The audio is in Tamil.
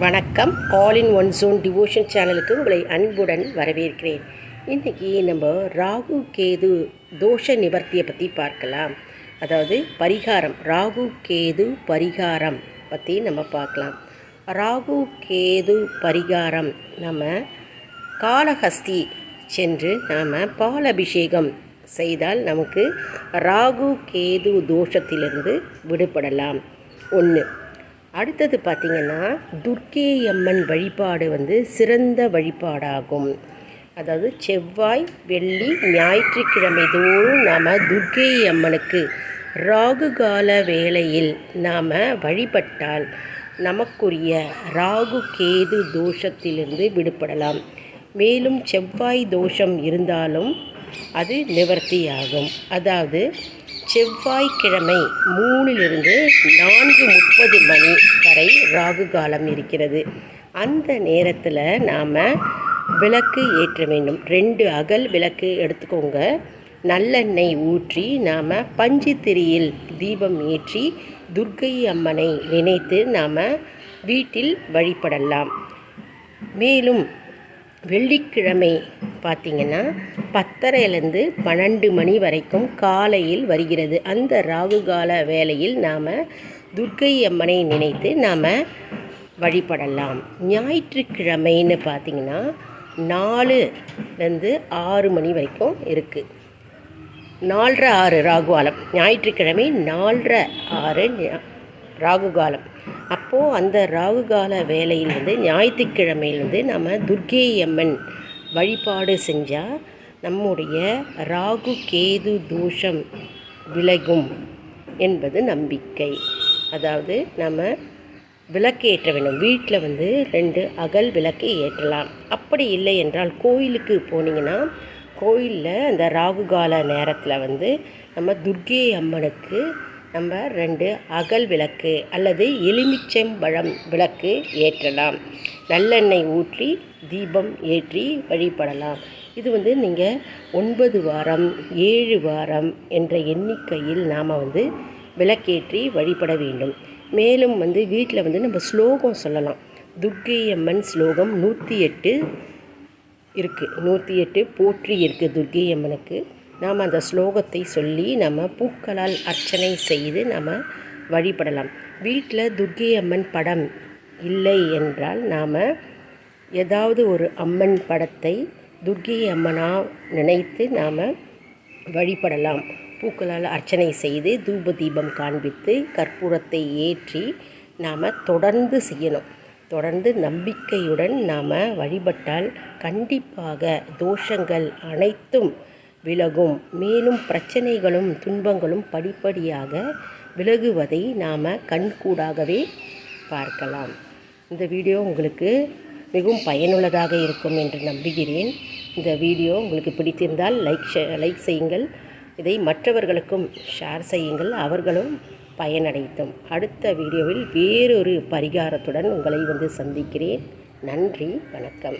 வணக்கம். All in one zone devotion சேனலுக்கு உங்களை அன்புடன் வரவேற்கிறேன். இன்றைக்கி நம்ம ராகு கேது தோஷ நிவர்த்தியை பற்றி பார்க்கலாம். அதாவது பரிகாரம், ராகு கேது பரிகாரம் பற்றி நம்ம பார்க்கலாம். ராகு கேது பரிகாரம், நம்ம காளஹஸ்தி சென்று நாம் பால் அபிஷேகம் செய்தால் நமக்கு ராகு கேது தோஷத்திலிருந்து விடுபடலாம். ஒன்று. அடுத்தது பார்த்திங்கன்னா, துர்க்கை அம்மன் வழிபாடு சிறந்த வழிபாடாகும். அதாவது செவ்வாய், வெள்ளி, ஞாயிற்றுக்கிழமை தோறும் நாம் துர்க்கை அம்மனுக்கு ராகு கால வேளையில் நாம் வழிபட்டால் நமக்குரிய ராகு கேது தோஷத்திலிருந்து விடுபடலாம். மேலும் செவ்வாய் தோஷம் இருந்தாலும் அது நிவர்த்தியாகும். அதாவது செவ்வாய்க்கிழமை 3லிருந்து 4:30 மணி வரை ராகு காலம் இருக்கிறது. அந்த நேரத்தில் நாம் விளக்கு ஏற்ற வேண்டும். 2 அகல் விளக்கு எடுத்துக்கோங்க. நல்லெண்ணெய் ஊற்றி நாம் பஞ்சு திரியில் தீபம் ஏற்றி துர்க்கை அம்மனை நினைத்து நாம் வீட்டில் வழிபடலாம். மேலும் வெள்ளிக்கிழமை பார்த்திங்கன்னா 10:30லேருந்து 12 மணி வரைக்கும் காலையில் வருகிறது. அந்த ராகுகால வேளையில் நாம் துர்க்கை அம்மனை நினைத்து நாம் வழிபடலாம். ஞாயிற்றுக்கிழமைன்னு பார்த்திங்கன்னா 4லேருந்து 6 மணி வரைக்கும் இருக்குது. 4:30 6 ராகுகாலம். ஞாயிற்றுக்கிழமை 4:30 6 ராகுகாலம். அப்போது அந்த ராகுகால வேலையிலிருந்து ஞாயிற்றுக்கிழமையிலிருந்து நம்ம துர்க்கை அம்மன் வழிபாடு செஞ்சால் நம்முடைய ராகு கேது தோஷம் விலகும் என்பது நம்பிக்கை. அதாவது நம்ம விளக்கு ஏற்ற வேண்டும். வீட்டில் 2 அகல் விளக்கு ஏற்றலாம். அப்படி இல்லை என்றால் கோயிலுக்கு போனீங்கன்னா கோயிலில் அந்த ராகுகால நேரத்தில் நம்ம துர்க்கை அம்மனுக்கு நம்ம 2 அகல் விளக்கு அல்லது எலுமிச்சம்பழம் விளக்கு ஏற்றலாம். நல்லெண்ணெய் ஊற்றி தீபம் ஏற்றி வழிபடலாம். இது நீங்கள் 9 வாரம் 7 வாரம் என்ற எண்ணிக்கையில் நாம் விளக்கேற்றி வழிபட வேண்டும். மேலும் வீட்டில் நம்ம ஸ்லோகம் சொல்லலாம். துர்க்கை அம்மன் ஸ்லோகம் 108 இருக்குது. 108 போற்றி இருக்குது துர்க்கை அம்மனுக்கு. நாம் அந்த ஸ்லோகத்தை சொல்லி நம்ம பூக்களால் அர்ச்சனை செய்து நம்ம வழிபடலாம். வீட்டில் துர்க்கை அம்மன் படம் இல்லை என்றால் நாம் ஏதாவது ஒரு அம்மன் படத்தை துர்க்கை அம்மனாக நினைத்து நாம் வழிபடலாம். பூக்களால் அர்ச்சனை செய்து தூப தீபம் காண்பித்து கற்பூரத்தை ஏற்றி நாம் தொடர்ந்து செய்யணும். தொடர்ந்து நம்பிக்கையுடன் நாம் வழிபட்டால் கண்டிப்பாக தோஷங்கள் அனைத்தும் விலகும். மேலும் பிரச்சனைகளும் துன்பங்களும் படிப்படியாக விலகுவதை நாம் கண்கூடாகவே பார்க்கலாம். இந்த வீடியோ உங்களுக்கு மிகவும் பயனுள்ளதாக இருக்கும் என்று நம்புகிறேன். இந்த வீடியோ உங்களுக்கு பிடித்திருந்தால் லைக் செய்யுங்கள். இதை மற்றவர்களுக்கும் ஷேர் செய்யுங்கள். அவர்களும் பயனடைத்தும். அடுத்த வீடியோவில் வேறொரு பரிகாரத்துடன் உங்களை சந்திக்கிறேன். நன்றி, வணக்கம்.